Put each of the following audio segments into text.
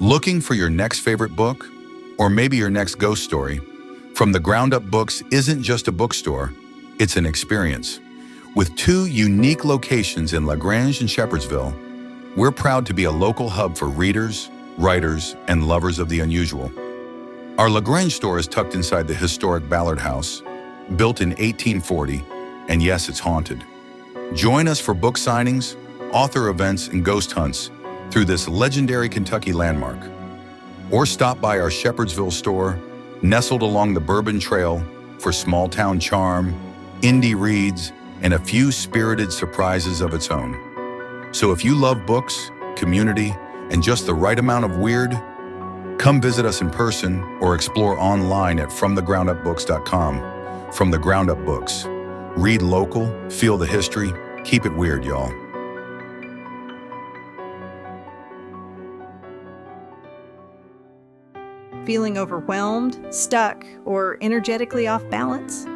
Looking for your next favorite book? Or maybe your next ghost story? From the Ground Up Books isn't just a bookstore, it's an experience. With 2 unique locations in LaGrange and Shepherdsville, we're proud to be a local hub for readers, writers, and lovers of the unusual. Our LaGrange store is tucked inside the historic Ballard House, built in 1840, and yes, it's haunted. Join us for book signings, author events, and ghost hunts through this legendary Kentucky landmark. Or stop by our Shepherdsville store, nestled along the Bourbon Trail, for small-town charm, indie reads, and a few spirited surprises of its own. So if you love books, community, and just the right amount of weird, come visit us in person or explore online at FromTheGroundUpBooks.com. From the Ground Up Books. Read local, feel the history, keep it weird, y'all. Feeling overwhelmed, stuck, or energetically off balance?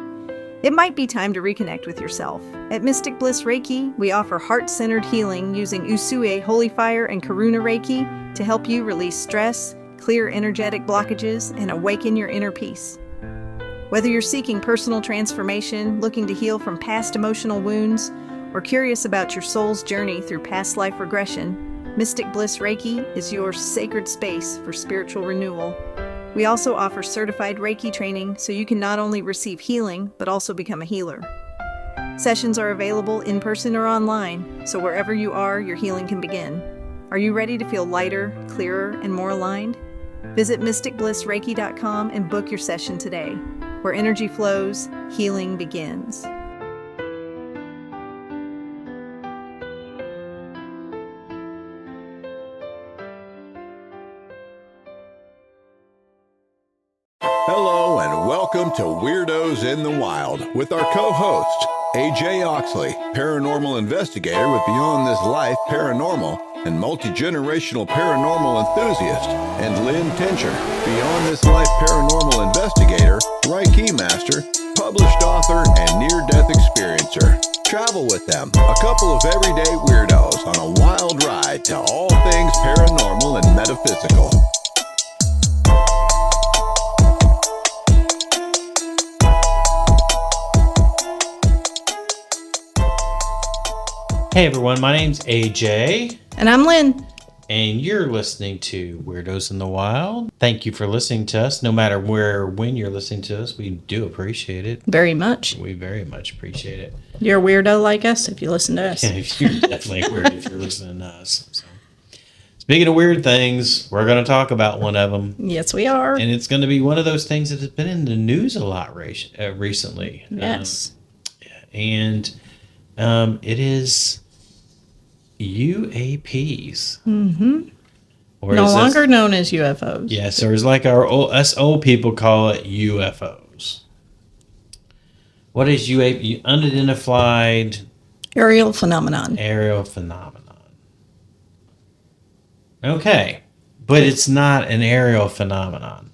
It might be time to reconnect with yourself. At Mystic Bliss Reiki, we offer heart-centered healing using Usui Holy Fire and Karuna Reiki to help you release stress, clear energetic blockages, and awaken your inner peace. Whether you're seeking personal transformation, looking to heal from past emotional wounds, or curious about your soul's journey through past life regression, Mystic Bliss Reiki is your sacred space for spiritual renewal. We also offer certified Reiki training so you can not only receive healing, but also become a healer. Sessions are available in person or online, so wherever you are, your healing can begin. Are you ready to feel lighter, clearer, and more aligned? Visit mysticblissreiki.com and book your session today. Where energy flows, healing begins. Hello and welcome to Weirdos in the Wild with our co-host, AJ Oxley, paranormal investigator with Beyond This Life Paranormal and multi-generational paranormal enthusiast, and Lynn Tincher, Beyond This Life paranormal investigator, Reiki master, published author, and near-death experiencer. Travel with them, a couple of everyday weirdos on a wild ride to all things paranormal and metaphysical. Hey everyone, my name's AJ. And I'm Lynn. And you're listening to Weirdos in the Wild. Thank you for listening to us. No matter where or when you're listening to us, we do appreciate it. Very much. We very much appreciate it. You're a weirdo like us if you listen to us. Yeah, you're definitely weird if you're listening to us. So. Speaking of weird things, we're going to talk about one of them. Yes, we are. And it's going to be one of those things that has been in the news a lot recently. Yes. It is UAPs. Mm-hmm. Or no longer known as UFOs. Yes, or as like us old people call it, UFOs. What is UAP? Unidentified Aerial phenomenon. Aerial phenomenon. Okay, but it's not an aerial phenomenon.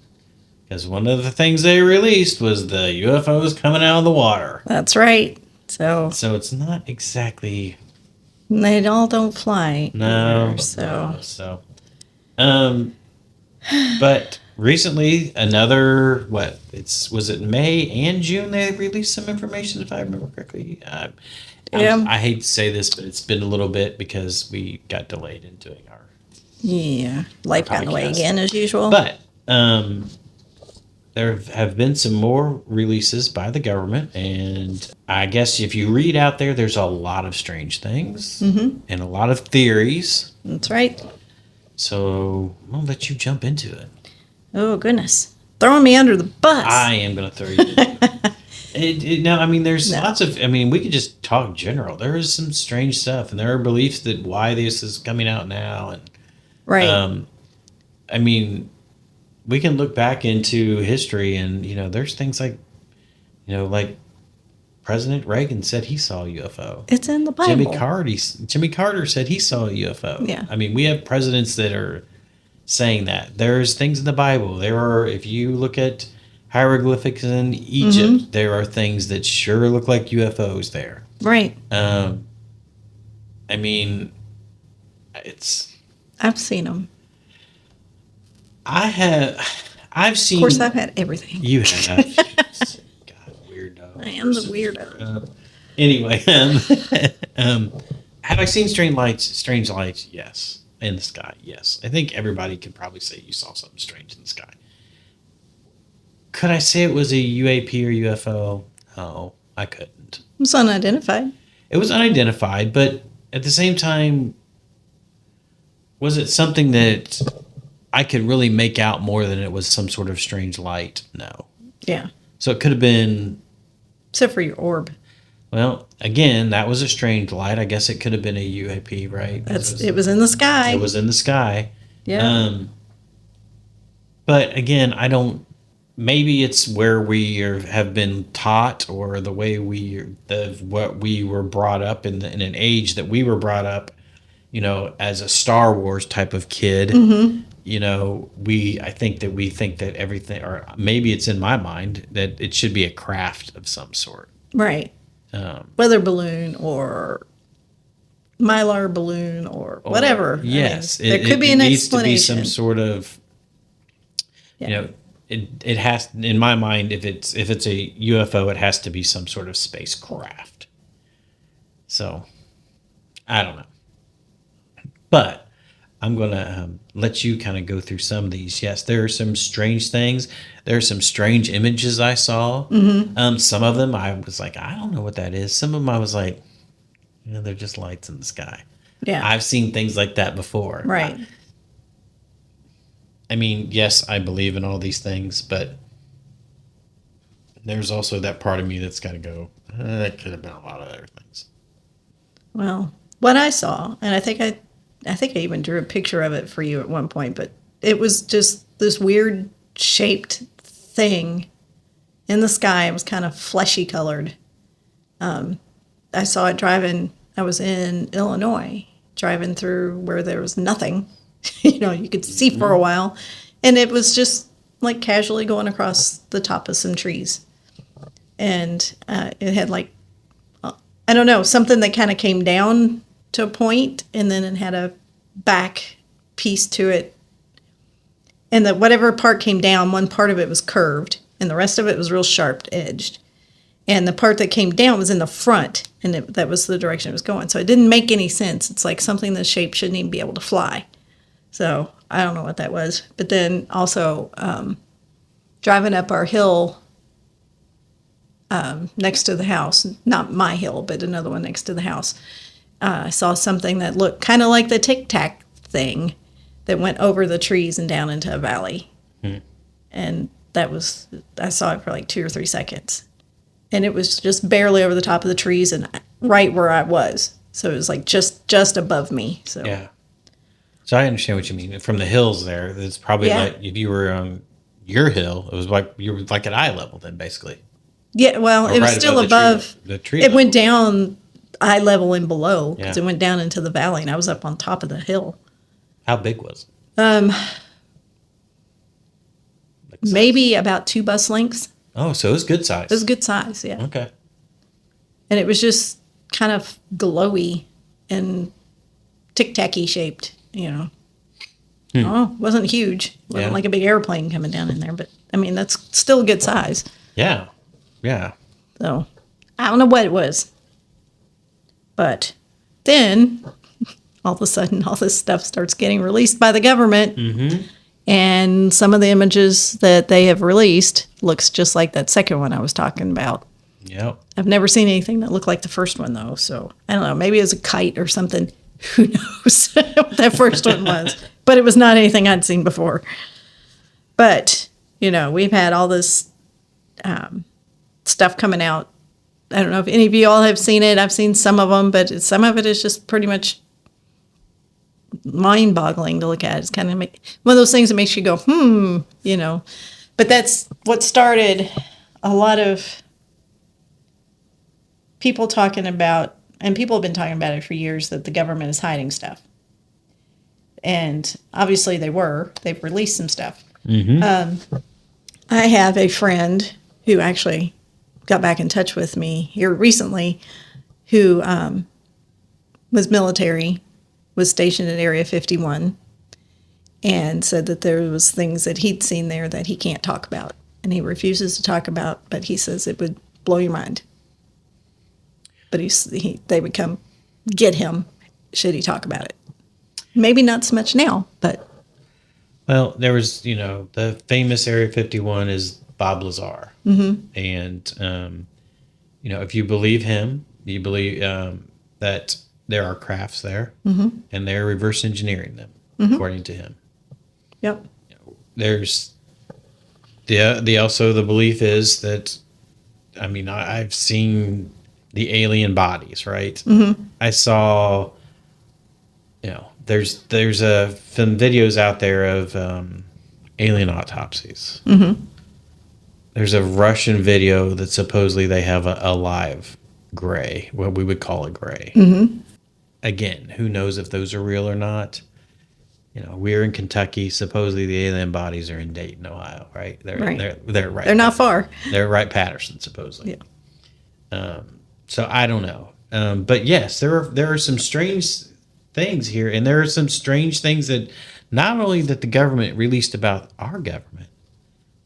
Because one of the things they released was the UFOs coming out of the water. That's right. So it's not exactly... They all don't fly. No. Either, but recently, another, was it May and June they released some information, if I remember correctly? I hate to say this, but it's been a little bit because we got delayed in doing our life got in the way again, as usual. But there have been some more releases by the government, and I guess if you read out there, there's a lot of strange things and a lot of theories. That's right. So I'll let you jump into it. Oh, goodness. Throwing me under the bus. I am going to throw you under there's lots of, we could just talk general. There is some strange stuff, and there are beliefs that why this is coming out now. And right. We can look back into history and, there's things like, like President Reagan said he saw a UFO. It's in the Bible. Jimmy Carter said he saw a UFO. Yeah. We have presidents that are saying that. There's things in the Bible. If you look at hieroglyphics in Egypt, there are things that sure look like UFOs there. Right. I've seen them. I've seen. Of course, I've had everything. You have. God, weirdo. I am the weirdo. Anyway, have I seen strange lights? Strange lights, yes. In the sky, yes. I think everybody could probably say you saw something strange in the sky. Could I say it was a UAP or UFO? No, I couldn't. It was unidentified. It was unidentified, but at the same time, was it something that I could really make out more than it was some sort of strange light? No. Yeah. So it could have been. Except for your orb. Well, again, that was a strange light. I guess it could have been a UAP, right? It was in the sky. It was in the sky. Yeah. But again, I don't. Maybe it's where we have been taught, or the way what we were brought up in an age that we were brought up. You know, as a Star Wars type of kid. Mm-hmm. You know, I think that everything, or maybe it's in my mind that it should be a craft of some sort. Right. Weather balloon or mylar balloon or whatever. Yes. I mean, there could be an explanation. Needs to be some sort of, you know, it has, in my mind, if it's a UFO, it has to be some sort of spacecraft. So, I don't know. But I'm going to let you kind of go through some of these. Yes, there are some strange things. There are some strange images I saw. Mm-hmm. Some of them I was like, I don't know what that is. Some of them I was like, they're just lights in the sky. Yeah. I've seen things like that before. Right. I mean, yes, I believe in all these things, but there's also that part of me that's got to go, that could have been a lot of other things. Well, what I saw, and I think I even drew a picture of it for you at one point, but it was just this weird shaped thing in the sky. It was kind of fleshy colored. I saw it driving. I was in Illinois, driving through where there was nothing. You could see for a while. And it was just like casually going across the top of some trees. And it had like, I don't know, something that kind of came down to a point, and then it had a back piece to it. And that whatever part came down, one part of it was curved, and the rest of it was real sharp edged. And the part that came down was in the front, and that was the direction it was going. So it didn't make any sense. It's like something the shape shouldn't even be able to fly. So I don't know what that was. But then also driving up our hill next to the house, not my hill, but another one next to the house, I saw something that looked kind of like the Tic Tac thing that went over the trees and down into a valley. And I saw it for like 2 or 3 seconds. And it was just barely over the top of the trees and right where I was. So it was like just above me. So yeah. So I understand what you mean. From the hills there, it's probably like if you were on your hill, it was like you were like at eye level then, basically. Yeah, well, it was still above. The tree it level. went down eye level and below because it went down into the valley, and I was up on top of the hill. How big was it? Maybe about 2 bus lengths. Oh, so it was good size. It was good size, yeah. Okay. And it was just kind of glowy and tic-tac-y shaped, Oh, it wasn't huge. It wasn't like a big airplane coming down in there, but I mean, that's still a good size. Yeah. Yeah. So I don't know what it was. But then all of a sudden, all this stuff starts getting released by the government. Mm-hmm. And some of the images that they have released looks just like that second one I was talking about. Yep. I've never seen anything that looked like the first one, though. So I don't know. Maybe it was a kite or something. Who knows what that first one was. But it was not anything I'd seen before. But, we've had all this stuff coming out. I don't know if any of you all have seen it. I've seen some of them, but some of it is just pretty much mind-boggling to look at. It's kind of one of those things that makes you go, But that's what started a lot of people talking about, and people have been talking about it for years, that the government is hiding stuff. And obviously they've released some stuff. Mm-hmm. I have a friend who actually got back in touch with me here recently who was military, was stationed at Area 51, and said that there was things that he'd seen there that he can't talk about. And he refuses to talk about, but he says it would blow your mind. But they would come get him should he talk about it. Maybe not so much now, but... Well, there was, the famous Area 51 is Bob Lazar. Mm-hmm. And, if you believe him, you believe that there are crafts there, mm-hmm. and they're reverse engineering them, mm-hmm. according to him. Yep. There's the belief is that, I've seen the alien bodies, right? Mm-hmm. I saw, there's some videos out there of alien autopsies. Mm-hmm. There's a Russian video that supposedly they have a live gray, what we would call a gray. Mm-hmm. Again, who knows if those are real or not? We're in Kentucky. Supposedly the alien bodies are in Dayton, Ohio, right? They're right. They're right. They're not far. They're right Patterson, supposedly. Yeah. So I don't know. But yes, there are some strange things here, and there are some strange things that not only that the government released about our government,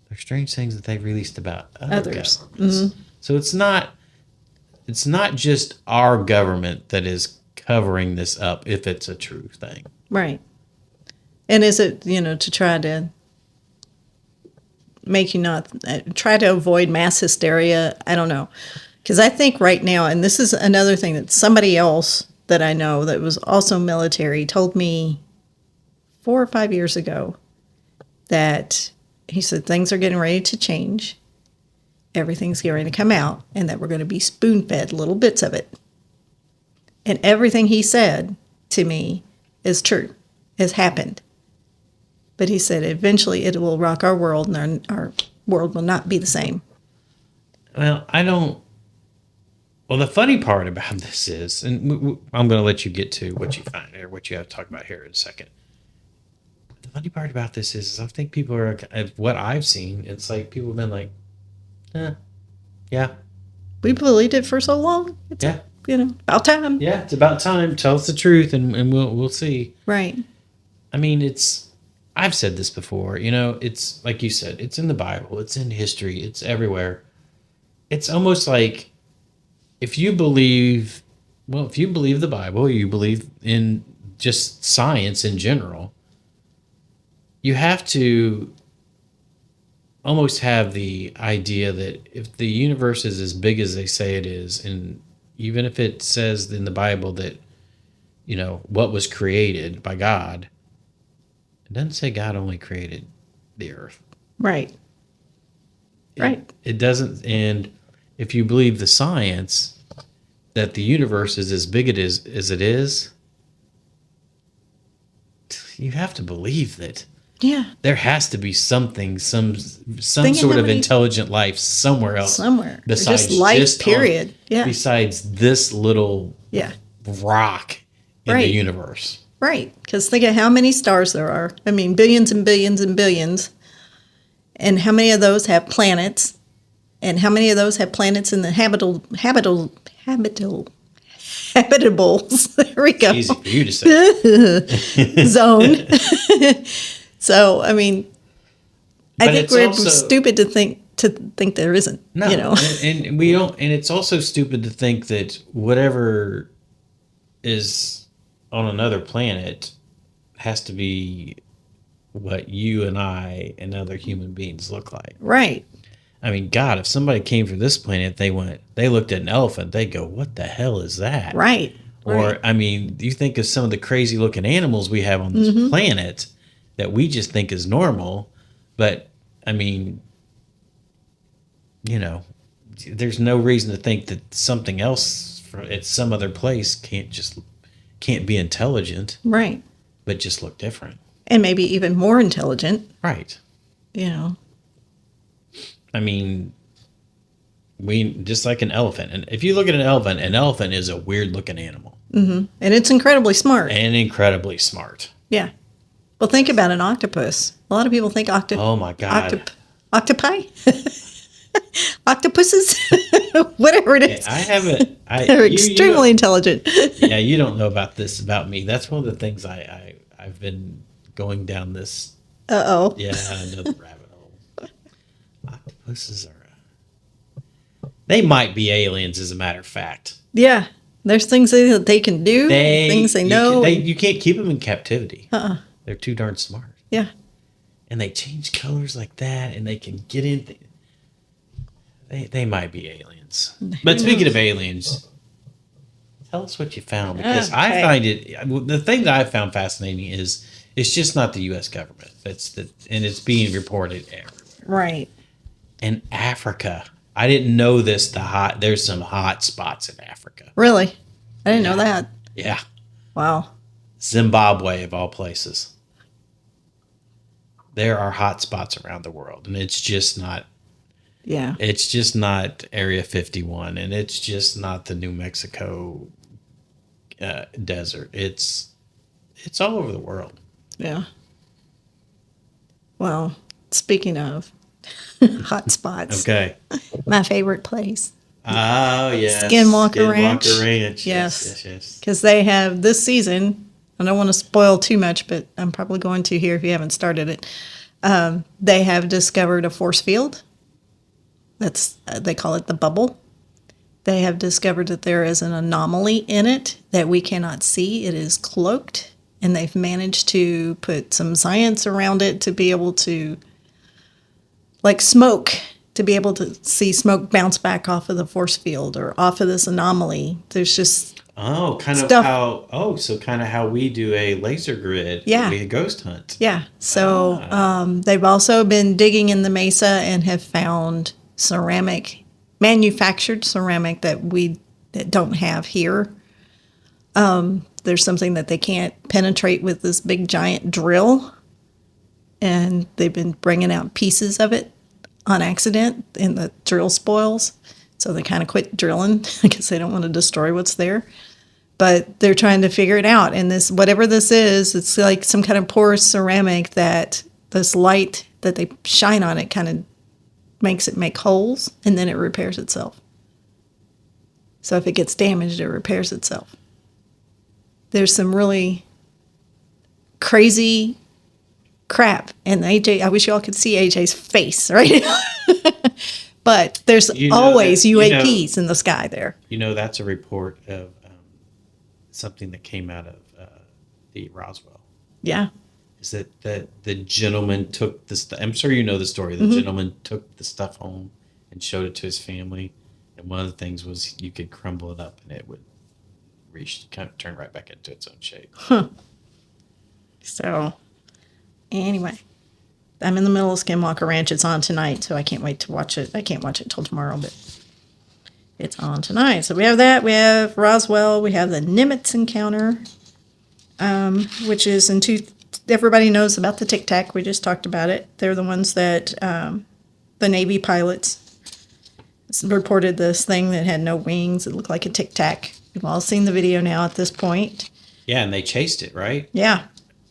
there's strange things that they've released about others. Mm-hmm. So it's not just our government that is covering this up if it's a true thing. Right. And is it, to try to make you not try to avoid mass hysteria? I don't know. Because I think right now, and this is another thing that somebody else that I know that was also military told me 4 or 5 years ago that he said things are getting ready to change. Everything's getting ready to come out, and that we're going to be spoon-fed little bits of it. And everything he said to me is true, has happened. But he said eventually it will rock our world, and our world will not be the same. Well, Well, the funny part about this is, and I'm going to let you get to what you find or what you have to talk about here in a second. The funny part about this is I think people are, what I've seen, it's like people have been like, yeah. We believed it for so long. It's about time. Yeah, it's about time. Tell us the truth, and we'll see. Right. I've said this before. It's like you said. It's in the Bible. It's in history. It's everywhere. It's almost like if you believe the Bible, you believe in just science in general, you have to almost have the idea that if the universe is as big as they say it is, and even if it says in the Bible that, what was created by God, it doesn't say God only created the earth. Right. It doesn't, and if you believe the science that the universe is as big as it is, you have to believe that. Yeah. There has to be something, some sort of intelligent life somewhere else. Somewhere. Besides just life, period. Besides this little rock in the universe. Right. Because think of how many stars there are. Billions and billions and billions. And how many of those have planets? And how many of those have planets in the habitables? There we go. It's easy for you to say. Zone. So, I think we're stupid to think there isn't. No, and we don't. And it's also stupid to think that whatever is on another planet has to be what you and I and other human beings look like. Right. God, if somebody came from this planet, they looked at an elephant, they go, "What the hell is that?" Right. Or, you think of some of the crazy looking animals we have on this planet that we just think is normal, but there's no reason to think that something else at some other place can't be intelligent, right? But just look different, and maybe even more intelligent, right? We just like an elephant, and if you look at an elephant is a weird looking animal, and it's incredibly smart. Yeah. Well, think about an octopus. A lot of people think oh my God. Octopi? Octopuses? Whatever it is. I haven't. They're extremely intelligent. Yeah, you don't know about this about me. That's one of the things I've been going down this. Uh-oh. Yeah, another rabbit hole. Octopuses they might be aliens, as a matter of fact. Yeah. There's things that they can do, things they know. You can't keep them in captivity. They're too darn smart. Yeah. And they change colors like that, and they can get in. They might be aliens. But speaking of aliens, tell us what you found, because I find the thing that I found fascinating is it's just not the U.S. government. And it's being reported everywhere. Right. In Africa, I didn't know this. There's some hot spots in Africa. Really? I didn't know that. Yeah. Wow. Zimbabwe, of all places. There are hot spots around the world, and it's just not. Yeah. It's just not Area 51, and it's just not the New Mexico desert. It's all over the world. Yeah. Well, speaking of hot spots. Okay. My favorite place. Oh, yes. Skinwalker Ranch. Yes. Because they have this season, I don't want to spoil too much, but I'm probably going to here if you haven't started it. They have discovered a force field. They call it the bubble. They have discovered that there is an anomaly in it that we cannot see. It is cloaked, and they've managed to put some science around it to be able to, like smoke, to be able to see smoke bounce back off of the force field or off of this anomaly. There's just so kind of how we do a laser grid. Yeah. We a ghost hunt. Yeah. So they've also been digging in the mesa and have found manufactured ceramic that don't have here. There's something that they can't penetrate with this big giant drill, and they've been bringing out pieces of it on accident, and the drill spoils, so they kind of quit drilling because they don't want to destroy what's there. But they're trying to figure it out, and whatever this is, it's like some kind of porous ceramic that this light that they shine on it kind of makes it make holes, and then it repairs itself. So if it gets damaged, it repairs itself. There's some really crazy crap, and AJ, I wish y'all could see AJ's face right now. But there's always UAPs in the sky there. That's a report of something that came out of the Roswell. Yeah. Is that the gentleman took the stuff. I'm sure you know the story. The gentleman took the stuff home and showed it to his family. And one of the things was you could crumble it up and it would turn right back into its own shape. Huh. So, anyway, I'm in the middle of Skinwalker Ranch. It's on tonight, so I can't wait to watch it. I can't watch it till tomorrow, but it's on tonight. So we have that. We have Roswell. We have the Nimitz encounter, which is everybody knows about the Tic Tac. We just talked about it. They're the ones that the Navy pilots reported this thing that had no wings. It looked like a Tic Tac. We've all seen the video now at this point. Yeah, and they chased it, right? Yeah.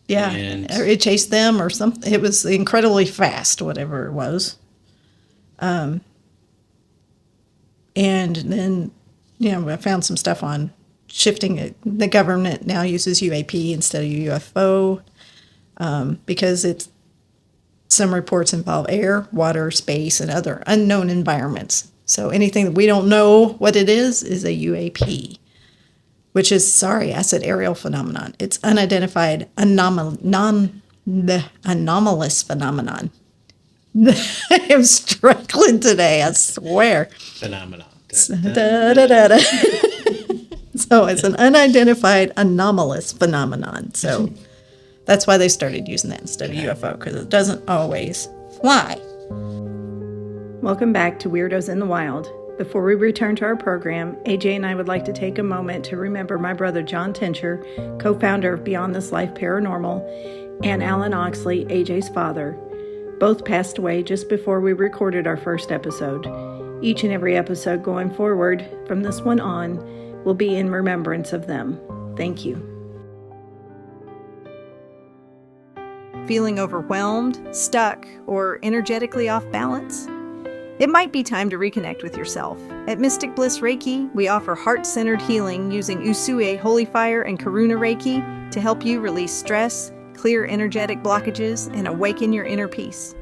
Yeah. And it chased them or something. It was incredibly fast, whatever it was. And then, I found some stuff on shifting it. The government now uses UAP instead of UFO. Because some reports involve air, water, space, and other unknown environments. So anything that we don't know what it is a UAP, which is, I said aerial phenomenon. It's unidentified anomalous phenomenon. I am struggling today, I swear. Phenomenon. So it's an unidentified anomalous phenomenon. So that's why they started using that instead of UFO, because it doesn't always fly. Welcome back to Weirdos in the Wild. Before we return to our program, AJ and I would like to take a moment to remember my brother John Tincher, co-founder of Beyond This Life Paranormal, and Alan Oxley, AJ's father. Both passed away just before we recorded our first episode. Each and every episode going forward, from this one on, will be in remembrance of them. Thank you. Feeling overwhelmed, stuck, or energetically off balance? It might be time to reconnect with yourself. At Mystic Bliss Reiki, we offer heart-centered healing using Usui Holy Fire and Karuna Reiki to help you release stress, clear energetic blockages, and awaken your inner peace.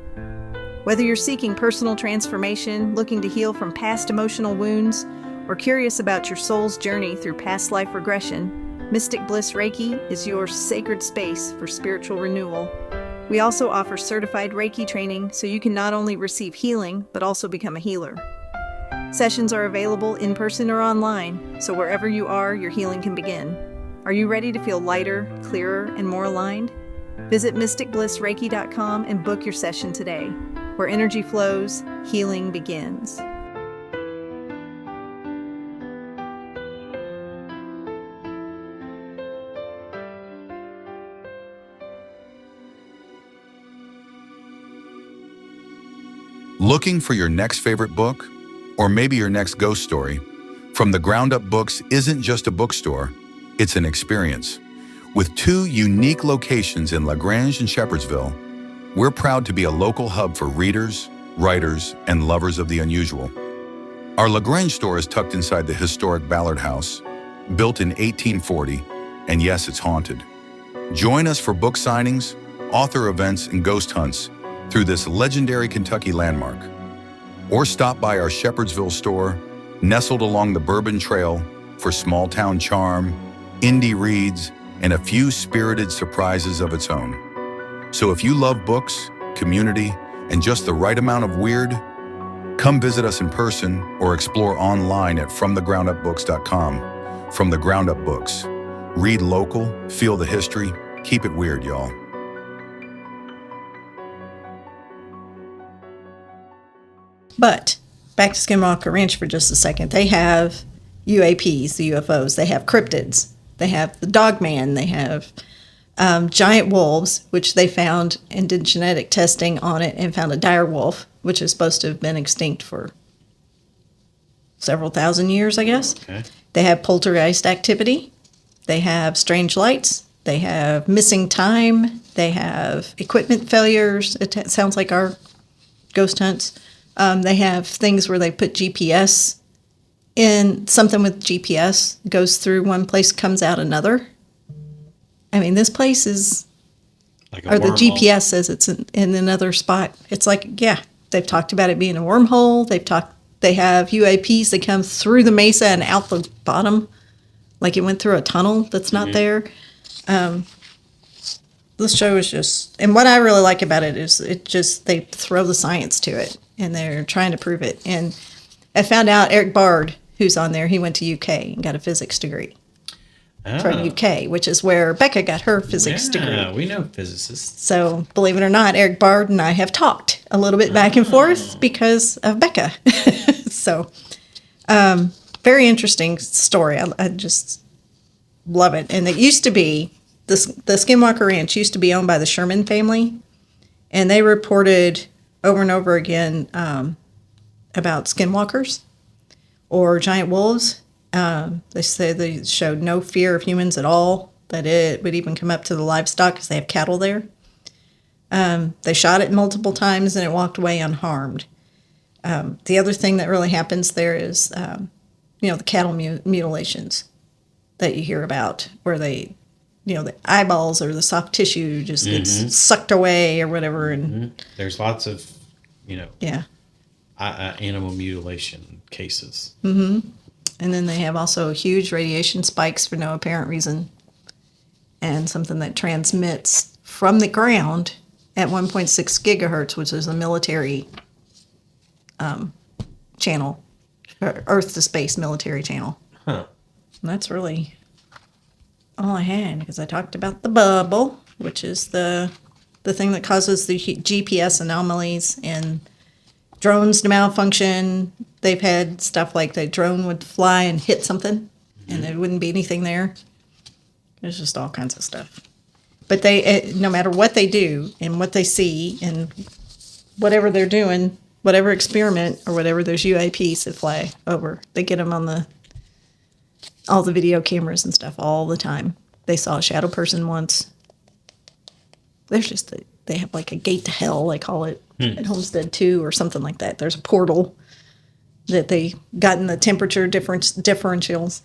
Whether you're seeking personal transformation, looking to heal from past emotional wounds, or curious about your soul's journey through past life regression, Mystic Bliss Reiki is your sacred space for spiritual renewal. We also offer certified Reiki training so you can not only receive healing, but also become a healer. Sessions are available in person or online, so wherever you are, your healing can begin. Are you ready to feel lighter, clearer, and more aligned? Visit mysticblissreiki.com and book your session today. Where energy flows, healing begins. Looking for your next favorite book? Or maybe your next ghost story? From the Ground Up Books isn't just a bookstore, it's an experience. With 2 unique locations in LaGrange and Shepherdsville, we're proud to be a local hub for readers, writers, and lovers of the unusual. Our LaGrange store is tucked inside the historic Ballard House, built in 1840, and yes, it's haunted. Join us for book signings, author events, and ghost hunts through this legendary Kentucky landmark. Or stop by our Shepherdsville store, nestled along the Bourbon Trail, for small-town charm, indie reads, and a few spirited surprises of its own. So if you love books, community, and just the right amount of weird, come visit us in person or explore online at FromTheGroundUpBooks.com. From the Ground Up Books. Read local, feel the history, keep it weird, y'all. But back to Skinwalker Ranch for just a second. They have UAPs, the UFOs. They have cryptids. They have the Dogman. They have giant wolves, which they found and did genetic testing on it and found a dire wolf, which is supposed to have been extinct for several thousand years, I guess. Okay. They have poltergeist activity. They have strange lights. They have missing time. They have equipment failures. It sounds like our ghost hunts. They have things where they put GPS in, something with GPS goes through one place, comes out another. I mean, this place is, Like a or the wormhole. GPS says it's in another spot. It's like, yeah, they've talked about it being a wormhole. They have UAPs that come through the mesa and out the bottom, like it went through a tunnel that's not there. This show is just, and what I really like about it is they throw the science to it and they're trying to prove it. And I found out Eric Bard, who's on there, he went to UK and got a physics degree from UK, which is where Becca got her physics degree. Yeah, we know physicists. So, believe it or not, Eric Bard and I have talked a little bit back and forth because of Becca. So, very interesting story. I just love it. And it used to be, the Skinwalker Ranch used to be owned by the Sherman family, and they reported over and over again about skinwalkers or giant wolves. They say they showed no fear of humans at all, that it would even come up to the livestock because they have cattle there. They shot it multiple times and it walked away unharmed. The other thing that really happens there is, the cattle mutilations that you hear about, where they, the eyeballs or the soft tissue just gets sucked away or whatever. And there's lots of, yeah. Animal mutilation cases. And then they have also huge radiation spikes for no apparent reason, and something that transmits from the ground at 1.6 gigahertz, which is a military channel, Earth to space military channel. Huh. And that's really all I had, because I talked about the bubble, which is the thing that causes the GPS anomalies and drones to malfunction. They've had stuff like the drone would fly and hit something and there wouldn't be anything there. There's just all kinds of stuff. But they, no matter what they do and what they see and whatever they're doing, whatever experiment or whatever, there's UAPs that fly over. They get them on all the video cameras and stuff all the time. They saw a shadow person once. There's just, they have like a gate to hell, they call it, at Homestead 2 or something like that. There's a portal that they got in the temperature differentials.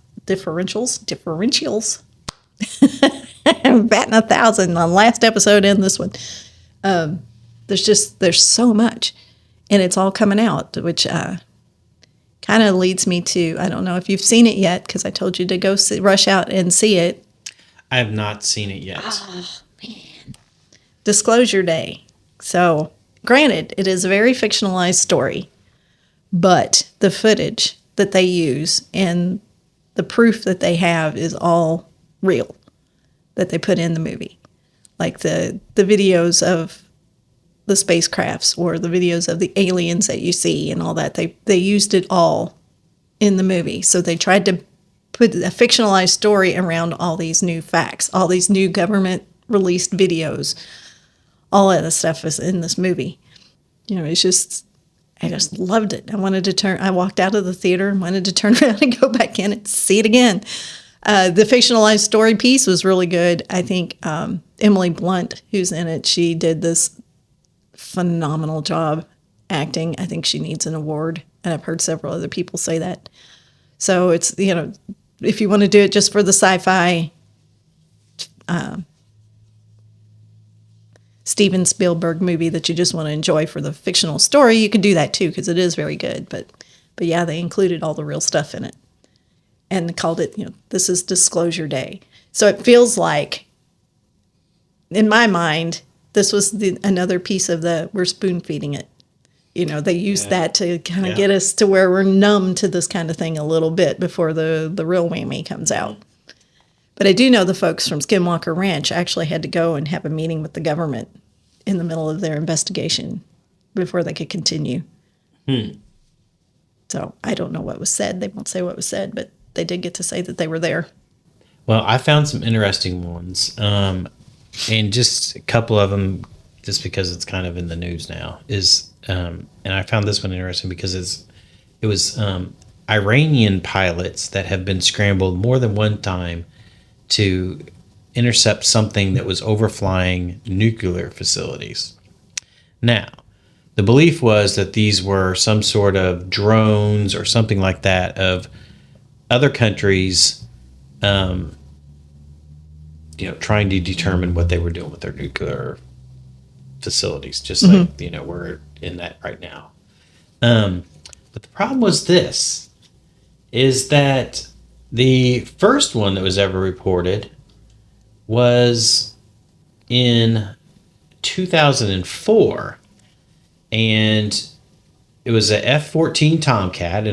batting 1,000 on last episode and this one. There's so much, and it's all coming out, which kind of leads me to, I don't know if you've seen it yet, because I told you to go rush out and see it. I have not seen it yet. Oh, man. Disclosure Day. So, granted, it is a very fictionalized story, but the footage that they use and the proof that they have is all real that they put in the movie. Like the videos of the spacecrafts or the videos of the aliens that you see and all that. They used it all in the movie. So they tried to put a fictionalized story around all these new facts, all these new government released videos. All of that stuff is in this movie. You know, I just loved it. I walked out of the theater and wanted to turn around and go back in and see it again. The fictionalized story piece was really good. I think Emily Blunt, who's in it, she did this phenomenal job acting. I think she needs an award, and I've heard several other people say that. So it's, you know, if you want to do it just for the sci-fi Steven Spielberg movie that you just want to enjoy for the fictional story, you can do that too, because it is very good. But yeah, they included all the real stuff in it and called it, you know, this is Disclosure Day. So it feels like, in my mind, this was another piece of we're spoon feeding it. You know, they used that to kind of get us to where we're numb to this kind of thing a little bit before the real whammy comes out. But I do know the folks from Skinwalker Ranch actually had to go and have a meeting with the government in the middle of their investigation before they could continue. So I don't know what was said. They won't say what was said, but they did get to say that they were there. Well, I found some interesting ones. And just a couple of them, just because it's kind of in the news now, and I found this one interesting because it was Iranian pilots that have been scrambled more than one time to intercept something that was overflying nuclear facilities. Now, the belief was that these were some sort of drones or something like that of other countries, trying to determine what they were doing with their nuclear facilities, just like, we're in that right now. But the problem was this, is that the first one that was ever reported was in 2004, and it was a F-14 Tomcat,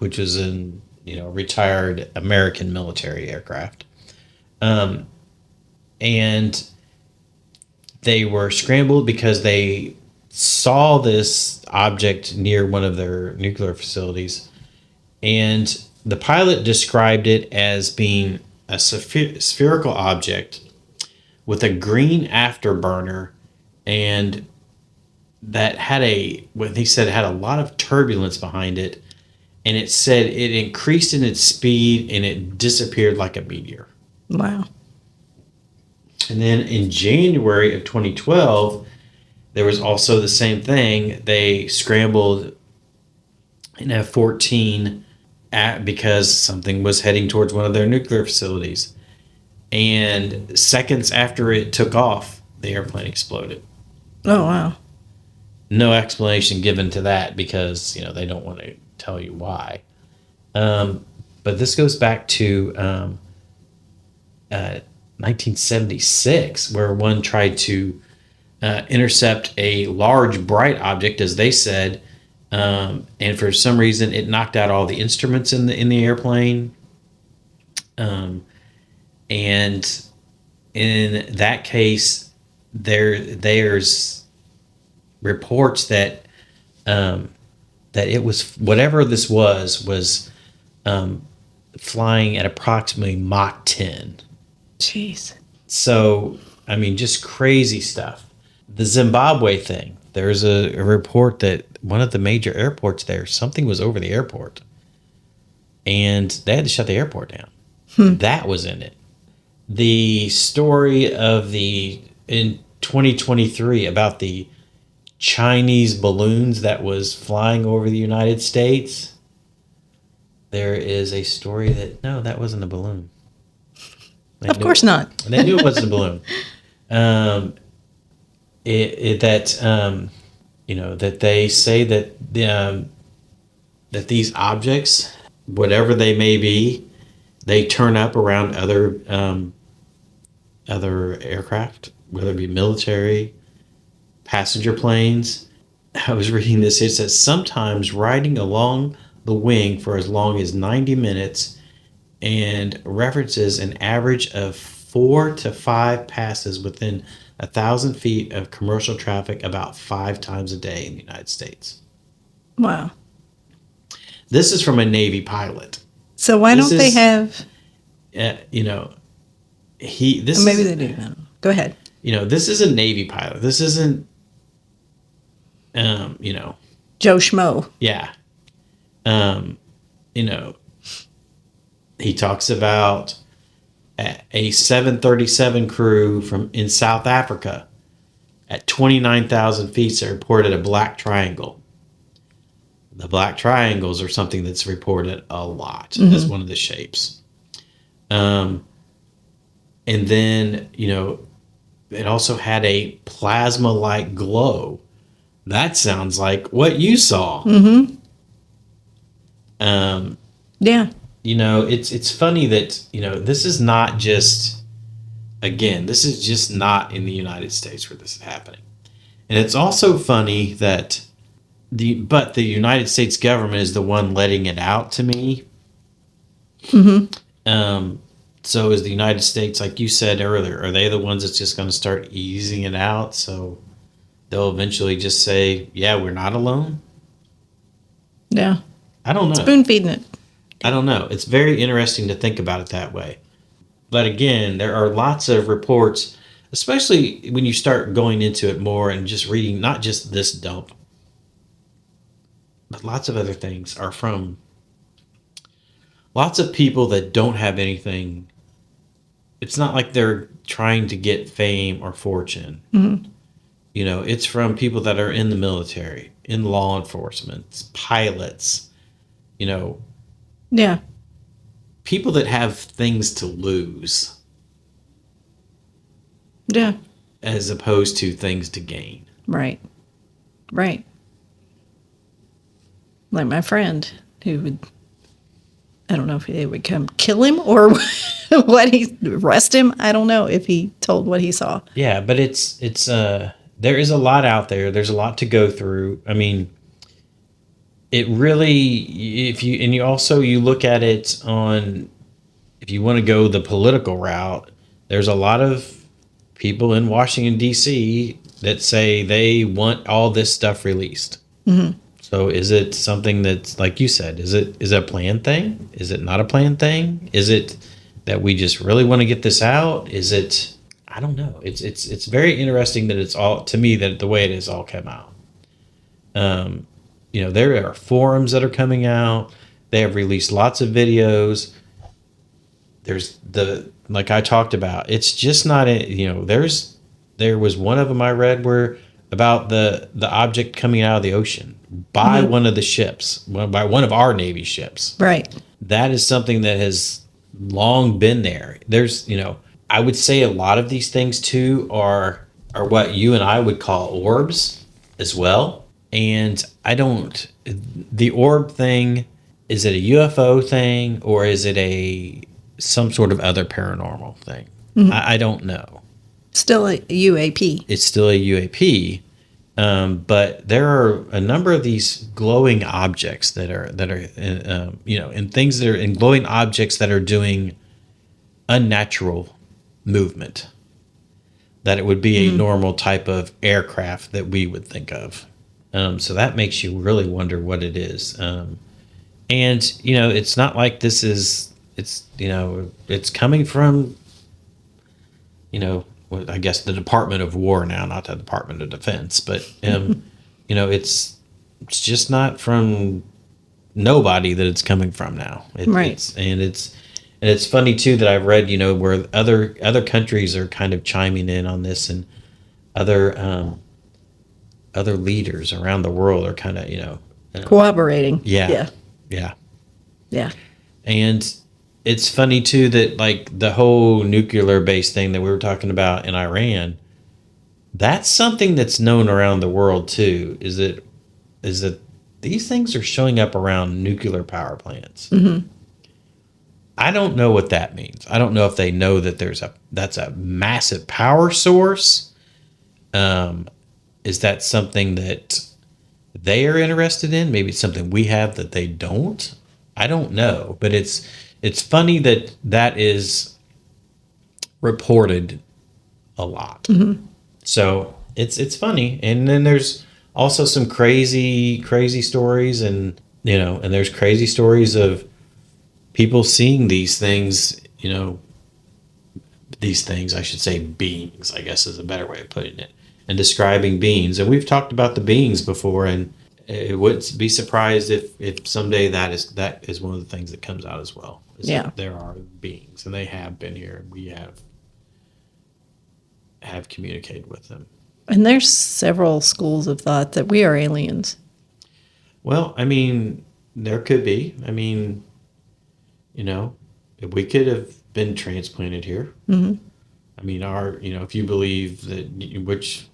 which was a retired American military aircraft. And they were scrambled because they saw this object near one of their nuclear facilities, and the pilot described it as being a spherical object with a green afterburner, and that had it had a lot of turbulence behind it, and it said it increased in its speed and it disappeared like a meteor. Wow. And then in January of 2012, there was also the same thing. They scrambled an F-14 because something was heading towards one of their nuclear facilities. And seconds after it took off, the airplane exploded. Oh, wow. No explanation given to that because, they don't want to tell you why. But this goes back to 1976, where one tried to intercept a large, bright object, as they said, and for some reason it knocked out all the instruments in the airplane. And in that case, there's reports that it was, whatever this was flying at approximately Mach 10. Jeez. So, just crazy stuff. The Zimbabwe thing, there's a report that one of the major airports there, something was over the airport, and they had to shut the airport down. That was in it. The story of in 2023 about the Chinese balloons that was flying over the United States, there is a story that, no, that wasn't a balloon. Of course not. They knew it wasn't a balloon. That they say that these objects, whatever they may be, they turn up around other aircraft, whether it be military, passenger planes. I was reading this. It says sometimes riding along the wing for as long as 90 minutes, and references an average of 4 to 5 passes within 1,000 feet of commercial traffic about 5 times a day in the United States. Wow. This is from a Navy pilot. So why don't they have? Maybe they do. I don't know. Go ahead. This is a Navy pilot. This isn't. Joe Schmo. Yeah. He talks about a 737 crew in South Africa at 29,000 feet that reported a black triangle. The black triangles are something that's reported a lot as one of the shapes. And then, it also had a plasma-like glow. That sounds like what you saw. Mm-hmm. Yeah. It's funny that, this is not just, again, this is just not in the United States where this is happening. And it's also funny that the United States government is the one letting it out to me. Mm-hmm. So is the United States, like you said earlier, are they the ones that's just going to start easing it out? So they'll eventually just say, yeah, we're not alone. Yeah. I don't know. Spoon feeding it. I don't know. It's very interesting to think about it that way. But again, there are lots of reports, especially when you start going into it more and just reading, not just this dump, but lots of other things are from lots of people that don't have anything. It's not like they're trying to get fame or fortune. Mm-hmm. It's from people that are in the military, in law enforcement, pilots, Yeah. people that have things to lose Yeah. as opposed to things to gain. Right. Right. Like my friend who would, I don't know if they would come kill him or arrest him. I don't know if he told what he saw. Yeah, but it's there is a lot out there. There's a lot to go through. I mean, it really, you look at it on, if you want to go the political route, there's a lot of people in Washington, D.C. that say they want all this stuff released. Mm-hmm. So is it something that's, like you said, is it a planned thing? Is it not a planned thing? Is it that we just really want to get this out? Is it, I don't know. It's very interesting that it's all, to me, that the way it is all come out. There are forums that are coming out. They have released lots of videos. There's like I talked about, it's just not, there was one of them I read where about the object coming out of the ocean by one of the ships, by one of our Navy ships. Right. That is something that has long been there. There's, I would say a lot of these things too are what you and I would call orbs as well. And the orb thing, is it a UFO thing or is it some sort of other paranormal thing? Mm-hmm. I don't know. Still a UAP. It's still a UAP. But there are a number of these glowing objects that are and things that are in glowing objects that are doing unnatural movement, that it would be a normal type of aircraft that we would think of. So that makes you really wonder what it is. And it's not like it's coming from, I guess the Department of War now, not the Department of Defense, but it's just not from nobody that it's coming from now. Right. It's funny too that I've read, where other countries are kind of chiming in on this, and other leaders around the world are kind of cooperating. Yeah. Yeah. And it's funny too that like the whole nuclear base thing that we were talking about in Iran, that's something that's known around the world too. Is that these things are showing up around nuclear power plants. Mm-hmm. I don't know what that means. I don't know if they know that that's a massive power source. Is that something that they are interested in? Maybe it's something we have that they don't. I don't know, but it's funny that is reported a lot. Mm-hmm. So it's funny, and then there's also some crazy stories, and and there's crazy stories of people seeing these things. These things, I should say, beings, I guess is a better way of putting it, and describing beings. And we've talked about the beings before, and it wouldn't be surprised if someday that is one of the things that comes out as well. That there are beings, and they have been here, and we have communicated with them. And there's several schools of thought that we are aliens. Well, I mean, there could be. I mean, we could have been transplanted here. Mm-hmm. I mean, if you believe that, which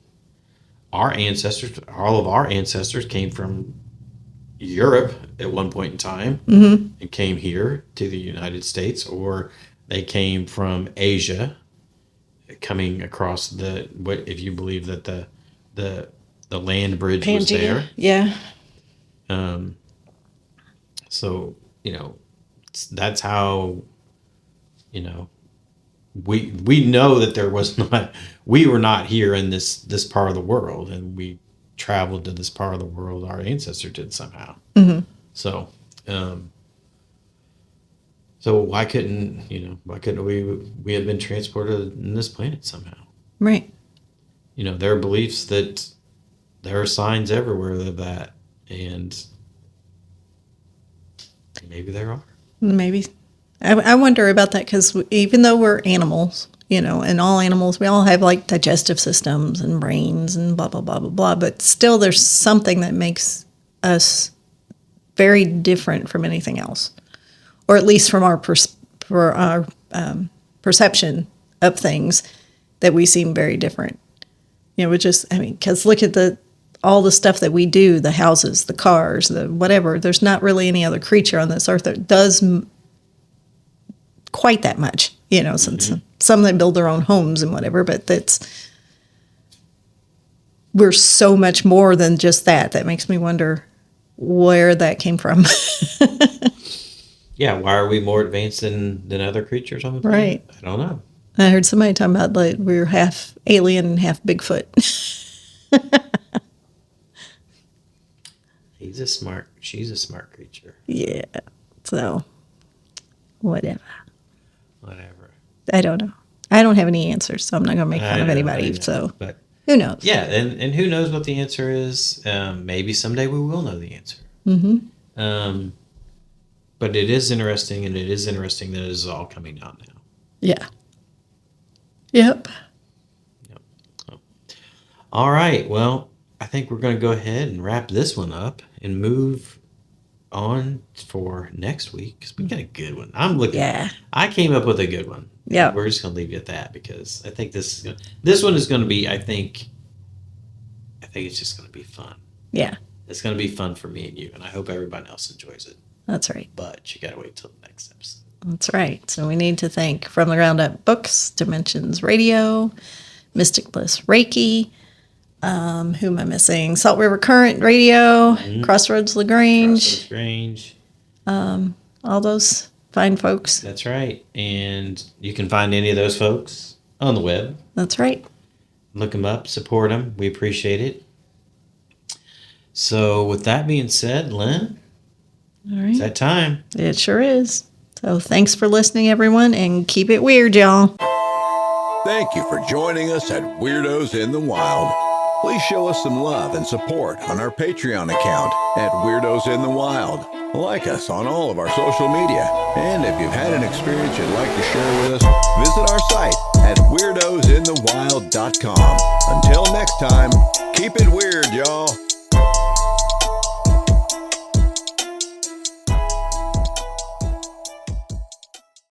our ancestors, all of our ancestors came from Europe at one point in time, mm-hmm. and came here to the United States, or they came from Asia, coming across if you believe that the land bridge was there. Yeah. So, that's how, we know that we were not here in this part of the world, and we traveled to this part of the world. Our ancestor did somehow. Mm-hmm. So, so why couldn't we have been transported in this planet somehow? Right. There are beliefs that there are signs everywhere of that, and maybe there are. Maybe. I wonder about that, because even though we're animals, and all animals, we all have like digestive systems and brains and blah, blah, blah, blah, blah. But still there's something that makes us very different from anything else, or at least from our perception of things, that we seem very different. Because look at all the stuff that we do, the houses, the cars, the whatever. There's not really any other creature on this earth that does quite that much, since some that build their own homes and whatever, but we're so much more than just that. That makes me wonder where that came from. Yeah, why are we more advanced than other creatures on the planet? Right. I don't know. I heard somebody talking about like we're half alien and half Bigfoot. She's a smart creature. Yeah. So, whatever. Whatever. I don't know. I don't have any answers, so I'm not going to make fun of anybody. So, but who knows? Yeah, and who knows what the answer is? Maybe someday we will know the answer. Mm-hmm. But it is interesting, and it is interesting that it is all coming out now. Yeah. Yep. Oh. All right. Well, I think we're going to go ahead and wrap this one up and move on for next week, because we got a good one. Yeah. I came up with a good one. Yeah. We're just going to leave it at that, because I think this one is going to be, I think it's just going to be fun. Yeah. It's going to be fun for me and you, and I hope everybody else enjoys it. That's right. But you got to wait till the next episode. That's right. So we need to thank From the Ground Up Books, Dimensions Radio, Mystic Bliss Reiki, who am I missing? Salt River Current Radio, Crossroads LaGrange. All those fine folks. That's right. And you can find any of those folks on the web. That's right. Look them up, support them. We appreciate it. So with that being said, Lynn, all right. It's that time. It sure is. So thanks for listening, everyone, and keep it weird, y'all. Thank you for joining us at Weirdos in the Wild. Please show us some love and support on our Patreon account at Weirdos in the Wild. Like us on all of our social media. And if you've had an experience you'd like to share with us, visit our site at weirdosinthewild.com. Until next time, keep it weird, y'all.